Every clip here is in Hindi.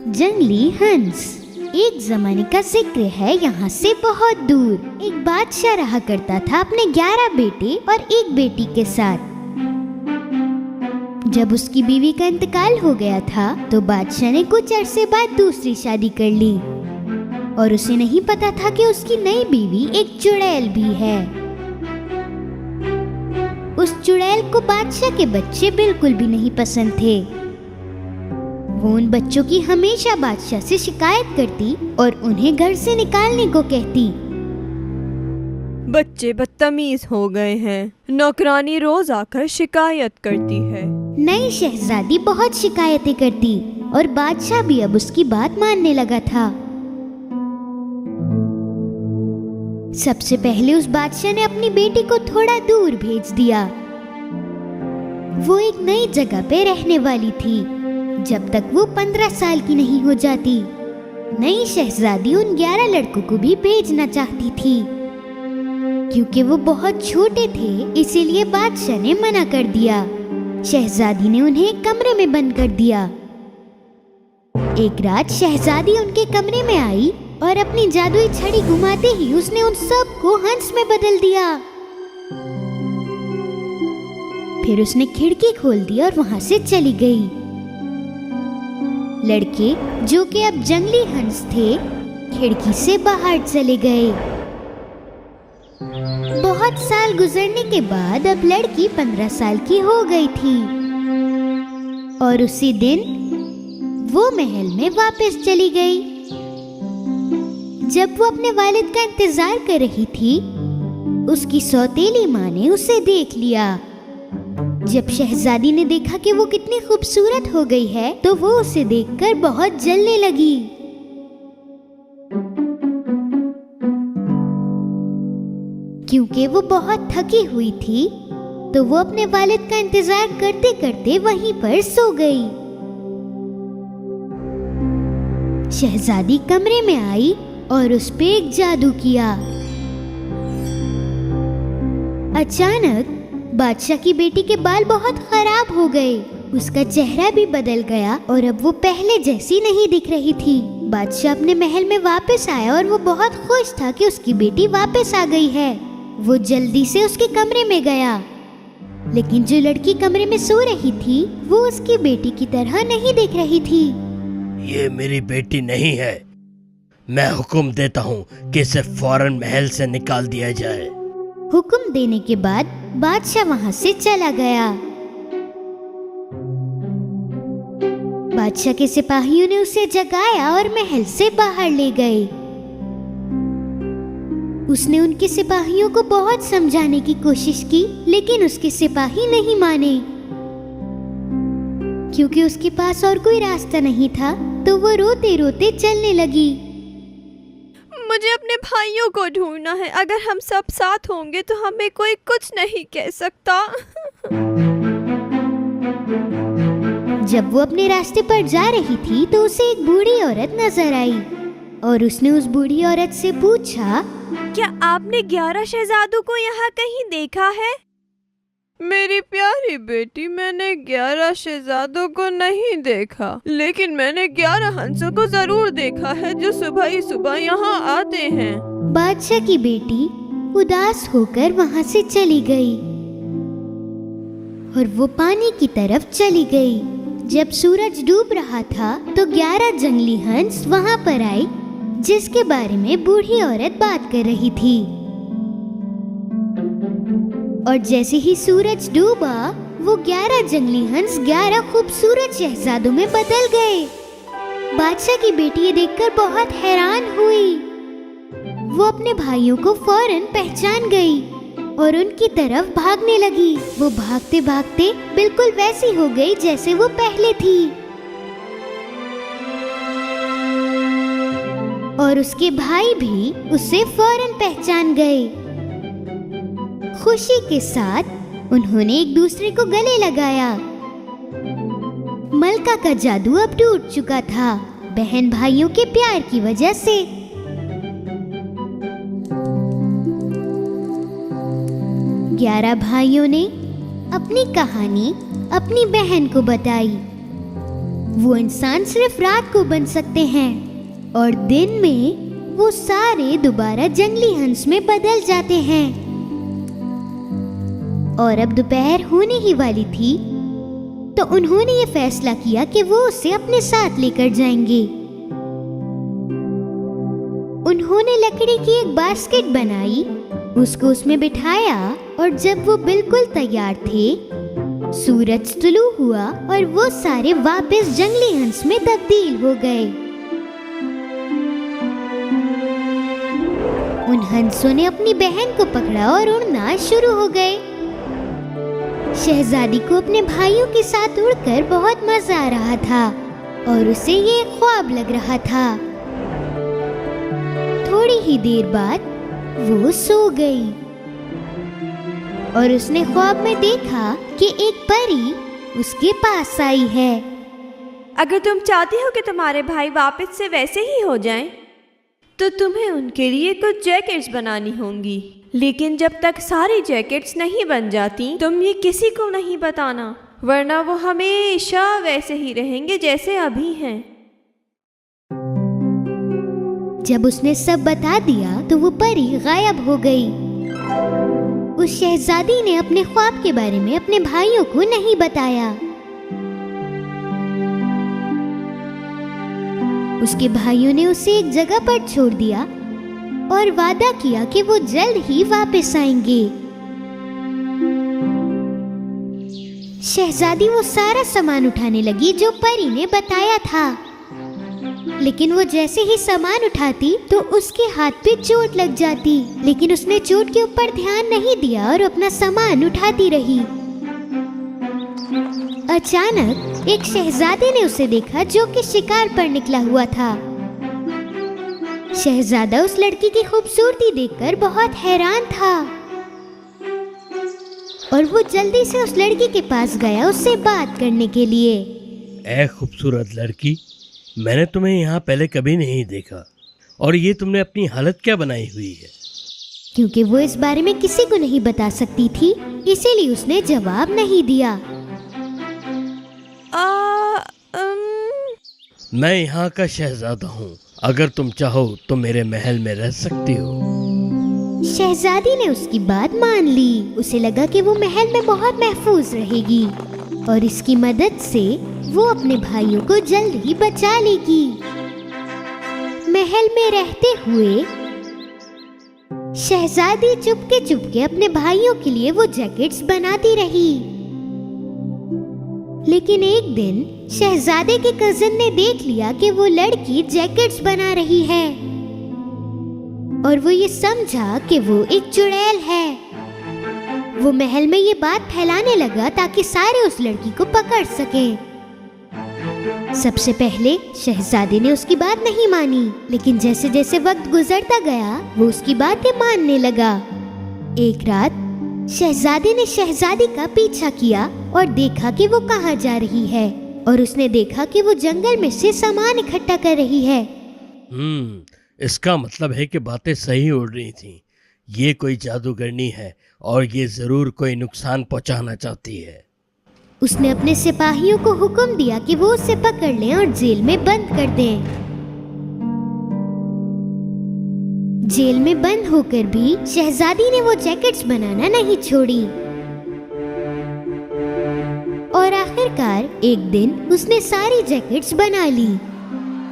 जंगली हंस। एक जमाने का जिक्र है यहाँ से बहुत दूर। एक बादशाह रहा करता था अपने 11 बेटे और एक बेटी के साथ। जब उसकी बीवी का इंतकाल हो गया था तो बादशाह ने कुछ अरसे बाद दूसरी शादी कर ली और उसे नहीं पता था कि उसकी नई बीवी एक चुड़ैल भी है। उस चुड़ैल को बादशाह के बच्चे बिल्कुल भी नहीं पसंद थे। वो उन बच्चों की हमेशा बादशाह से शिकायत करती और उन्हें घर से निकालने को कहती। बच्चे बदतमीज हो गए हैं, नौकरानी रोज आकर शिकायत करती है। नई शहजादी बहुत शिकायतें करती और बादशाह भी अब उसकी बात मानने लगा था। सबसे पहले उस बादशाह ने अपनी बेटी को थोड़ा दूर भेज दिया। वो एक नई जगह पे रहने वाली थी जब तक वो 15 साल की नहीं हो जाती। नई शहजादी उन 11 लड़कों को भी भेजना चाहती थी। क्योंकि वो बहुत छोटे थे इसीलिए बादशाह ने मना कर दिया। शहजादी ने उन्हें एक कमरे में बंद कर दिया। एक रात शहजादी उनके कमरे में आई और अपनी जादुई छड़ी घुमाते ही उसने उन सब को हंस में बदल दिया। फिर उसने खिड़की खोल दी और वहां से चली गई। लड़के जो कि अब जंगली हंस थे खिड़की से बाहर चले गए। बहुत साल गुजरने के बाद अब लड़की 15 साल की हो गई थी और उसी दिन वो महल में वापस चली गई। जब वो अपने वालिद का इंतजार कर रही थी उसकी सौतेली माँ ने उसे देख लिया। जब शहजादी ने देखा कि वो कितनी खूबसूरत हो गई है तो वो उसे देखकर बहुत जलने लगी। क्योंकि वो बहुत थकी हुई थी तो वो अपने वालिद का इंतजार करते करते वहीं पर सो गई। शहजादी कमरे में आई और उस पे एक जादू किया। अचानक बादशाह की बेटी के बाल बहुत खराब हो गए। उसका चेहरा भी बदल गया और अब वो पहले जैसी नहीं दिख रही थी। बादशाह अपने महल में वापस आया और वो बहुत खुश था कि उसकी बेटी वापस आ गई है। वो जल्दी से उसके कमरे में गया, लेकिन जो लड़की कमरे में सो रही थी वो उसकी बेटी की तरह नहीं दिख रही थी। ये मेरी बेटी नहीं है। मैं हुक्म देता हूँ कि इसे फौरन महल से निकाल दिया जाए। हुक्म देने के बाद बादशाह वहां से चला गया। बादशाह के सिपाहियों ने उसे जगाया और महल से बाहर ले गए। उसने उनके सिपाहियों को बहुत समझाने की कोशिश की लेकिन उसके सिपाही नहीं माने। क्योंकि उसके पास और कोई रास्ता नहीं था तो वो रोते रोते चलने लगी। मुझे अपने भाइयों को ढूंढना है। अगर हम सब साथ होंगे तो हमें कोई कुछ नहीं कह सकता। जब वो अपने रास्ते पर जा रही थी तो उसे एक बूढ़ी औरत नजर आई और उसने उस बूढ़ी औरत से पूछा, क्या आपने 11 शहजादों को यहाँ कहीं देखा है? मेरी प्यारी बेटी, मैंने 11 शहजादों को नहीं देखा, लेकिन मैंने 11 हंसों को जरूर देखा है जो सुबह ही सुबह यहाँ आते हैं। बादशाह की बेटी उदास होकर वहाँ से चली गई और वो पानी की तरफ चली गई। जब सूरज डूब रहा था तो 11 जंगली हंस वहाँ पर आए जिसके बारे में बूढ़ी औरत बात कर रही थी। और जैसे ही सूरज डूबा वो 11 जंगली हंस 11 खूबसूरत शहजादों में बदल गए। बादशाह की बेटी ये देखकर बहुत हैरान हुई। वो अपने भाइयों को फौरन पहचान गई और उनकी तरफ भागने लगी। वो भागते भागते बिल्कुल वैसी हो गई जैसे वो पहले थी और उसके भाई भी उसे फौरन पहचान गए। खुशी के साथ उन्होंने एक दूसरे को गले लगाया। मलका का जादू अब टूट चुका था बहन भाइयों के प्यार की वजह से। ग्यारह भाइयों ने अपनी कहानी अपनी बहन को बताई। वो इंसान सिर्फ रात को बन सकते हैं और दिन में वो सारे दोबारा जंगली हंस में बदल जाते हैं। और अब दोपहर होने ही वाली थी तो उन्होंने ये फैसला किया कि वो उसे अपने साथ लेकर जाएंगे। उन्होंने लकड़ी की एक बास्केट बनाई, उसको उसमें बिठाया और जब वो बिल्कुल तैयार थे, सूरज तुलू हुआ और वो सारे वापस जंगली हंस में तब्दील हो गए। उन हंसों ने अपनी बहन को पकड़ा और उड़ना शुरू हो गए। शहजादी को अपने भाइयों के साथ उड़कर बहुत मजा आ रहा था और उसे ये ख्वाब लग रहा था। थोड़ी ही देर बाद वो सो गई और उसने ख्वाब में देखा कि एक परी उसके पास आई है। अगर तुम चाहती हो कि तुम्हारे भाई वापस से वैसे ही हो जाएं, तो तुम्हें उनके लिए कुछ जैकेट्स बनानी होंगी। लेकिन जब तक सारी जैकेट्स नहीं बन जाती, तुम ये किसी को नहीं बताना, वरना वो हमेशा वैसे ही रहेंगे जैसे अभी हैं। जब उसने सब बता दिया तो वो परी गायब हो गई। उस शहजादी ने अपने ख्वाब के बारे में अपने भाइयों को नहीं बताया। उसके भाइयों ने उसे एक जगह पर छोड़ दिया और वादा किया कि वो जल्द ही वापस आएंगे। शहजादी वो सारा सामान उठाने लगी जो परी ने बताया था, लेकिन वो जैसे ही सामान उठाती तो उसके हाथ पे चोट लग जाती। लेकिन उसने चोट के ऊपर ध्यान नहीं दिया और अपना सामान उठाती रही। अचानक एक शहजादे ने उसे देखा जो कि शिकार पर निकला हुआ था। शहजादा उस लड़की की खूबसूरती देखकर बहुत हैरान था और वो जल्दी से उस लड़की के पास गया उससे बात करने के लिए। ऐ खूबसूरत लड़की, मैंने तुम्हें यहाँ पहले कभी नहीं देखा और ये तुमने अपनी हालत क्या बनाई हुई है? क्योंकि वो इस बारे में किसी को नहीं बता सकती थी, इसीलिए उसने जवाब नहीं दिया। मैं यहाँ का शहजादा हूँ, अगर तुम चाहो तो मेरे महल में रह सकती हो। शहजादी ने उसकी बात मान ली। उसे लगा कि वो महल में बहुत महफूज रहेगी और इसकी मदद से वो अपने भाइयों को जल्द ही बचा लेगी। महल में रहते हुए शहजादी चुपके चुपके अपने भाइयों के लिए वो जैकेट्स बनाती रही। लेकिन एक दिन शहजादे के कजिन ने देख लिया कि वो लड़की जैकेट्स बना रही है और वो ये समझा कि वो एक चुड़ैल है। वो महल में ये बात फैलाने लगा ताकि सारे उस लड़की को पकड़ सकें। सबसे पहले शहजादे ने उसकी बात नहीं मानी, लेकिन जैसे जैसे वक्त गुजरता गया वो उसकी बातें मानने लगा। एक रात शहजादे ने शहजादी का पीछा किया और देखा कि वो कहाँ जा रही है और उसने देखा कि वो जंगल में से सामान इकट्ठा कर रही है। इसका मतलब है कि बातें सही उड़ रही थीं। ये कोई जादूगरनी है और ये जरूर कोई नुकसान पहुंचाना चाहती है। उसने अपने सिपाहियों को हुक्म दिया कि वो उसे पकड़ लें और जेल में बंद कर दें। जेल में बंद होकर भी शहजादी ने वो जैकेट्स बनाना नहीं छोड़ी और आखिरकार एक दिन उसने सारी जैकेट्स बना ली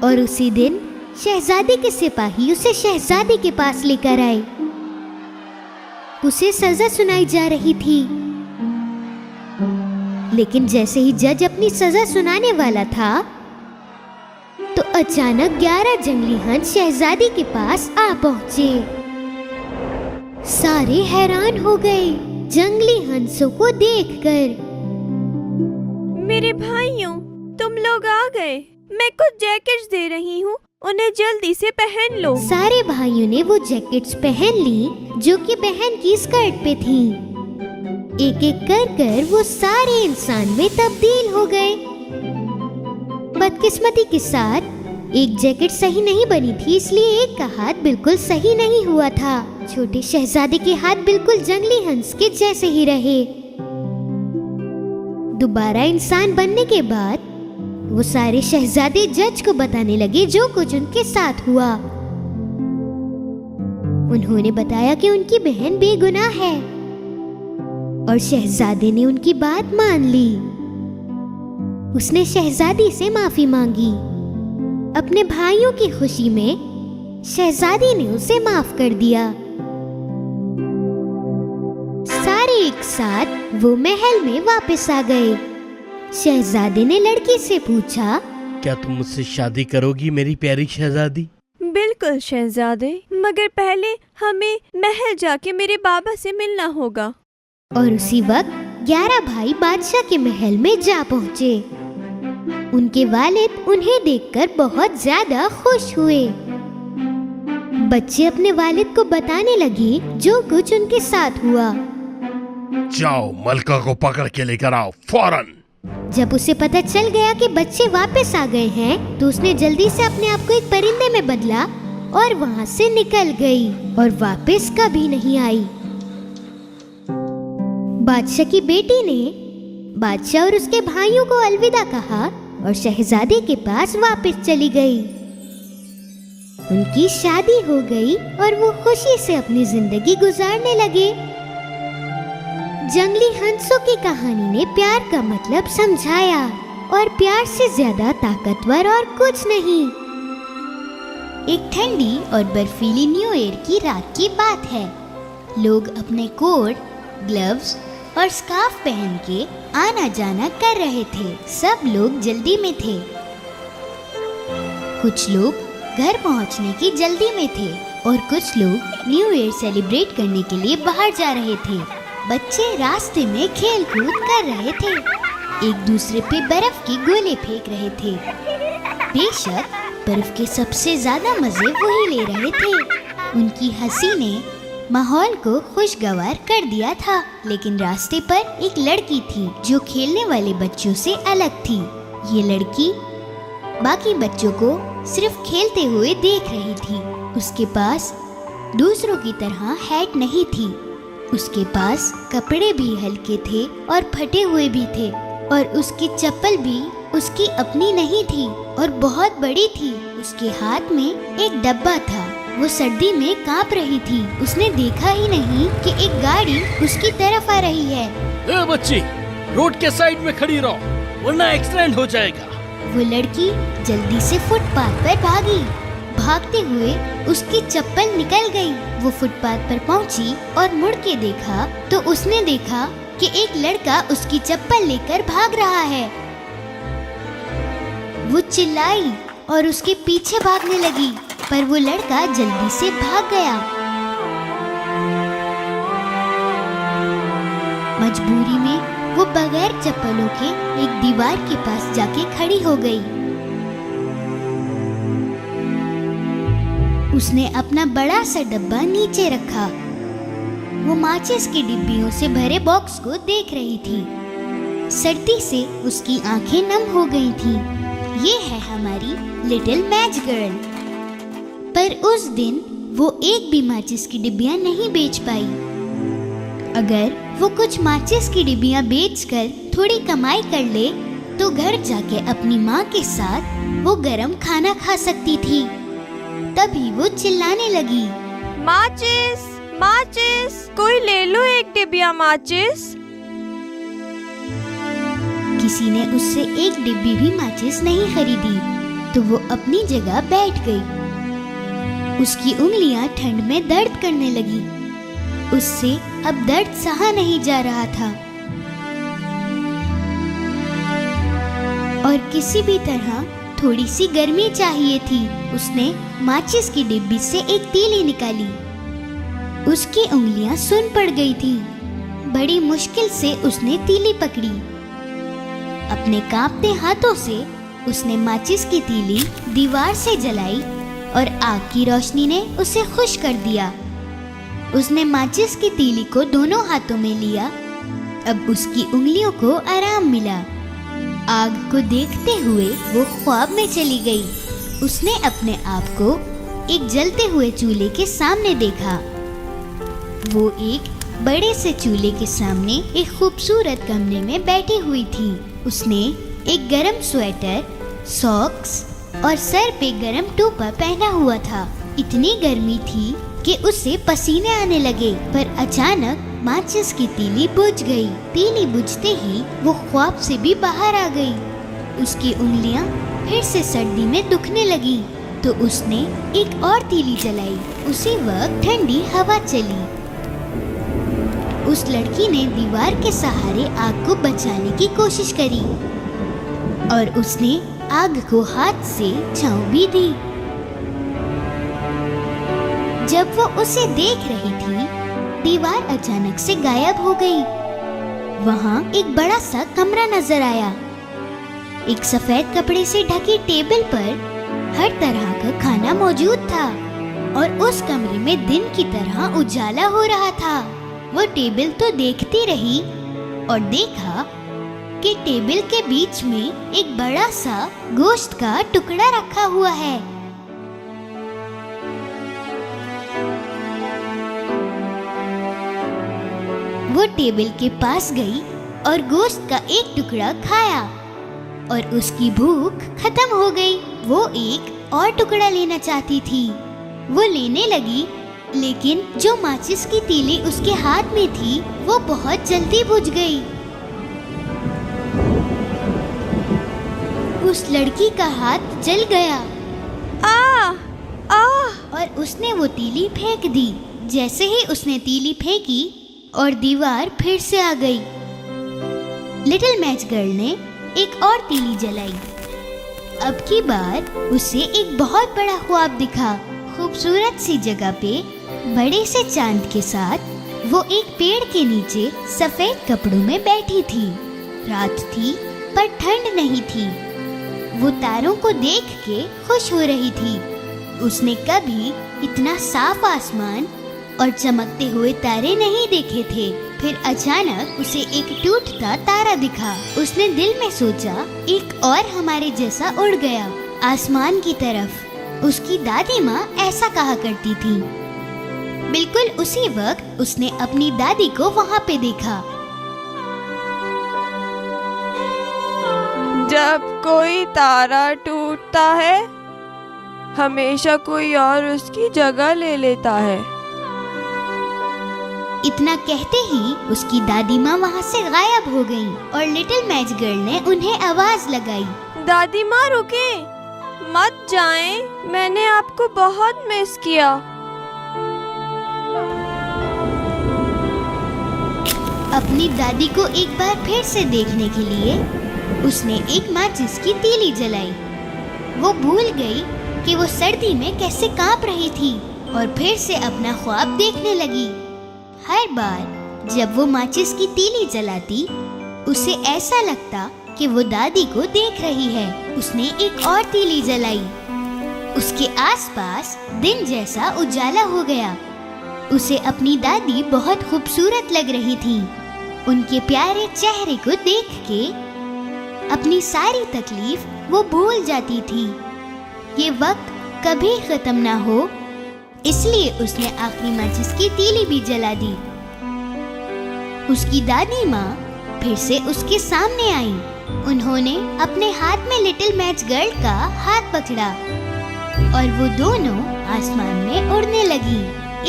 और उसी दिन शहजादी के सिपाही उसे शहजादी के पास लेकर आए। उसे सजा सुनाई जा रही थी, लेकिन जैसे ही जज अपनी सजा सुनाने वाला था तो अचानक 11 जंगली हंस शहजादी के पास आ पहुंचे। सारे हैरान हो गए जंगली हंसों को देखकर। मेरे भाइयों, तुम लोग आ गए। मैं कुछ जैकेट्स दे रही हूँ, उन्हें जल्दी से पहन लो। सारे भाइयों ने वो जैकेट्स पहन ली जो कि बहन की स्कर्ट पे थी। एक एक कर वो सारे इंसान में तब्दील हो गए। बदकिस्मती के साथ एक जैकेट सही नहीं बनी थी, इसलिए एक का हाथ बिल्कुल सही नहीं हुआ था। छोटे शहजादे के हाथ बिल्कुल जंगली हंस के जैसे ही रहे। दोबारा इंसान बनने के बाद वो सारे शहजादे जज को बताने लगे जो कुछ उनके साथ हुआ। उन्होंने बताया कि उनकी बहन बेगुनाह है और शहजादे ने उनकी बात मान ली। उसने शहजादी से माफी मांगी। अपने भाइयों की खुशी में शहजादी ने उसे माफ कर दिया। सारे एक साथ वो महल में वापस आ गए। शहजादे ने लड़की से पूछा, क्या तुम मुझसे शादी करोगी मेरी प्यारी शहजादी? बिल्कुल शहजादे, मगर पहले हमें महल जाके मेरे बाबा से मिलना होगा। और उसी वक्त 11 भाई बादशाह के महल में जा पहुँचे। उनके वालिद उन्हें देखकर बहुत ज्यादा खुश हुए। बच्चे अपने वालिद को बताने लगे जो कुछ उनके साथ हुआ। जाओ मलका को पकड़ के लेकर आओ फौरन। जब उसे पता चल गया कि बच्चे वापस आ गए हैं, तो उसने जल्दी से अपने आप को एक परिंदे में बदला और वहाँ से निकल गई और वापस कभी नहीं आई। बादशाह की बेटी ने बादशाह और उसके भाइयों को अलविदा कहा और शहजादे के पास वापस चली गई। उनकी शादी हो गई और वो खुशी से अपनी जिंदगी गुजारने लगे। जंगली हंसों की कहानी ने प्यार का मतलब समझाया और प्यार से ज्यादा ताकतवर और कुछ नहीं। एक ठंडी और बर्फीली न्यू ईयर की रात की बात है। लोग अपने कोट, ग्लव्स और स्कार्फ पहन के आना जाना कर रहे थे। सब लोग जल्दी में थे। कुछ लोग घर पहुंचने की जल्दी में थे और कुछ लोग न्यू ईयर सेलिब्रेट करने के लिए बाहर जा रहे थे। बच्चे रास्ते में खेल कूद कर रहे थे, एक दूसरे पे बर्फ की गोले फेंक रहे थे। बेशक बर्फ के सबसे ज्यादा मजे वही ले रहे थे। उनकी हंसी ने माहौल को खुशगवार कर दिया था। लेकिन रास्ते पर एक लड़की थी जो खेलने वाले बच्चों से अलग थी। ये लड़की बाकी बच्चों को सिर्फ खेलते हुए देख रही थी। उसके पास दूसरों की तरह हैट नहीं थी। उसके पास कपड़े भी हल्के थे और फटे हुए भी थे और उसकी चप्पल भी उसकी अपनी नहीं थी और बहुत बड़ी थी। उसके हाथ में एक डब्बा था। वो सर्दी में कांप रही थी। उसने देखा ही नहीं कि एक गाड़ी उसकी तरफ आ रही है। ए बच्ची, रोड के साइड में खड़ी रहो वरना एक्सीडेंट हो जाएगा। वो लड़की जल्दी से फुटपाथ पर भागी। भागते हुए उसकी चप्पल निकल गई। वो फुटपाथ पर पहुंची और मुड़ के देखा तो उसने देखा कि एक लड़का उसकी चप्पल लेकर भाग रहा है। वो चिल्लाई और उसके पीछे भागने लगी, पर वो लड़का जल्दी से भाग गया। मजबूरी में वो बगैर चप्पलों के एक दीवार के पास जाके खड़ी हो गई। उसने अपना बड़ा सा डब्बा नीचे रखा। वो माचिस की डिब्बियों से भरे बॉक्स को देख रही थी। सर्दी से उसकी आंखें नम हो गई थी। ये है हमारी लिटिल मैच गर्ल। पर उस दिन वो एक भी माचिस की डिब्बियां नहीं बेच पाई। अगर वो कुछ माचिस की डिब्बियां बेचकर थोड़ी कमाई कर ले तो घर जाके अपनी माँ के साथ वो गरम खाना खा सकती थी। तभी वो चिल्लाने लगी, माचिस, माचिस, कोई ले लो एक डिब्बिया माचिस। किसी ने उससे एक डिब्बी भी माचिस नहीं खरीदी तो वो अपनी जगह बैठ गई। उसकी उंगलियां ठंड में दर्द करने लगी। उससे अब दर्द सहा नहीं जा रहा था और किसी भी तरह थोड़ी सी गर्मी चाहिए थी। उसने माचिस की डिब्बी से एक तीली निकाली। उसकी उंगलियां सुन पड़ गई थी। बड़ी मुश्किल से उसने तीली पकड़ी। अपने कांपते हाथों से उसने माचिस की तीली दीवार से जलाई और आग की रोशनी ने उसे खुश कर दिया। उसने माचिस की तीली को दोनों हाथों में लिया। अब उसकी उंगलियों को आराम मिला। आग को देखते हुए वो ख्वाब में चली गई। उसने अपने आप को एक जलते हुए चूल्हे के सामने देखा। वो एक बड़े से चूल्हे के सामने एक खूबसूरत कमरे में बैठी हुई थी। उसने एक गरम स्वेटर सॉक्स और सर पे गरम टोपा पहना हुआ था। इतनी गर्मी थी कि उसे पसीने आने लगे, पर अचानक माचिस की तीली बुझ गई। तीली बुझते ही वो ख्वाब से भी बाहर आ गई। उसकी उंगलियां फिर से सर्दी में दुखने लगी, तो उसने एक और तीली जलाई। उसी वक्त ठंडी हवा चली। उस लड़की ने दीवार के सहारे आग को बचाने की कोशिश करी और उसने आग को हाथ से छांव भी दी। जब वो उसे देख रही थी, दीवार अचानक से गायब हो गई। वहाँ एक बड़ा सा कमरा नजर आया। एक सफेद कपड़े से ढकी टेबल पर हर तरह का खाना मौजूद था और उस कमरे में दिन की तरह उजाला हो रहा था। वो टेबल तो देखती रही और देखा कि टेबल के बीच में एक बड़ा सा गोश्त का टुकड़ा रखा हुआ है। वो टेबल के पास गई और गोश्त का एक टुकड़ा खाया और उसकी भूख खत्म हो गई। वो एक और टुकड़ा लेना चाहती थी। वो लेने लगी, लेकिन जो माचिस की तीली उसके हाथ में थी वो बहुत जल्दी बुझ गई। उस लड़की का हाथ जल गया और उसने वो तीली फेंक दी। जैसे ही उसने तीली फेंकी और दीवार फिर से आ गई। लिटिल मैच गर्ल ने एक और तीली जलाई। अब की बार उसे एक बहुत बड़ा ख्वाब दिखा। खूबसूरत सी जगह पे बड़े से चांद के साथ वो एक पेड़ के नीचे सफेद कपड़ों में बैठी थी। रात थी पर ठंड नहीं थी। वो तारों को देख के खुश हो रही थी। उसने कभी इतना साफ आसमान और चमकते हुए तारे नहीं देखे थे। फिर अचानक उसे एक टूटता तारा दिखा। उसने दिल में सोचा, एक और हमारे जैसा उड़ गया आसमान की तरफ। उसकी दादी माँ ऐसा कहा करती थी। बिल्कुल उसी वक्त उसने अपनी दादी को वहाँ पे देखा। जब कोई तारा टूटता है, हमेशा कोई और उसकी जगह ले लेता है। इतना कहते ही उसकी दादी माँ वहाँ से गायब हो गईं और लिटिल मैच गर्ल ने उन्हें आवाज लगाई। दादी माँ रुके, मत जाएं, मैंने आपको बहुत मिस किया। अपनी दादी को एक बार फिर से देखने के लिए उसने एक माचिस की तीली जलाई। वो भूल गई कि वो सर्दी में कैसे कांप रही थी और फिर से अपना ख्वाब देखने लगी। हर बार जब वो माचिस की तीली जलाती, उसे ऐसा लगता कि वो दादी को देख रही है। उसने एक और तीली जलाई। उसके आसपास दिन जैसा उजाला हो गया। उसे अपनी दादी बहुत खूबसूरत लग रही थी। उनके प्यारे चेहरे को देख के अपनी सारी तकलीफ वो भूल जाती थी। ये वक्त कभी खत्म ना हो, इसलिए उसने आखिरी माचिस की तीली भी जला दी। उसकी दादी माँ फिर से उसके सामने आई। उन्होंने अपने हाथ में लिटिल मैच गर्ल का हाथ पकड़ा और वो दोनों आसमान में उड़ने लगी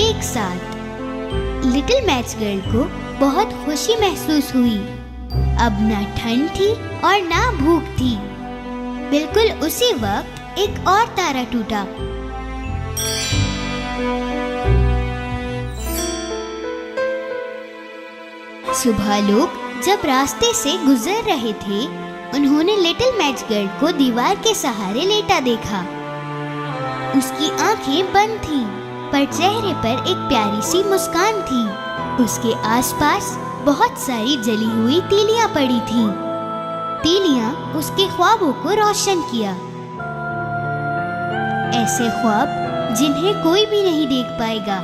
एक साथ। लिटिल मैच गर्ल को बहुत खुशी महसूस हुई। अब ना ठंड थी और ना भूख थी। बिल्कुल उसी वक्त एक और तारा टूटा। सुबह लोग जब रास्ते से गुजर रहे थे, उन्होंने लिटिल मैच गर्ल को दीवार के सहारे लेटा देखा। उसकी आंखें बंद थीं, पर चेहरे पर एक प्यारी सी मुस्कान थी। उसके आसपास बहुत सारी जली हुई तीलियां पड़ी थीं। तीलियां उसके ख्वाबों को रोशन किया। ऐसे ख्वाब जिन्हें कोई भी नहीं देख पाएगा।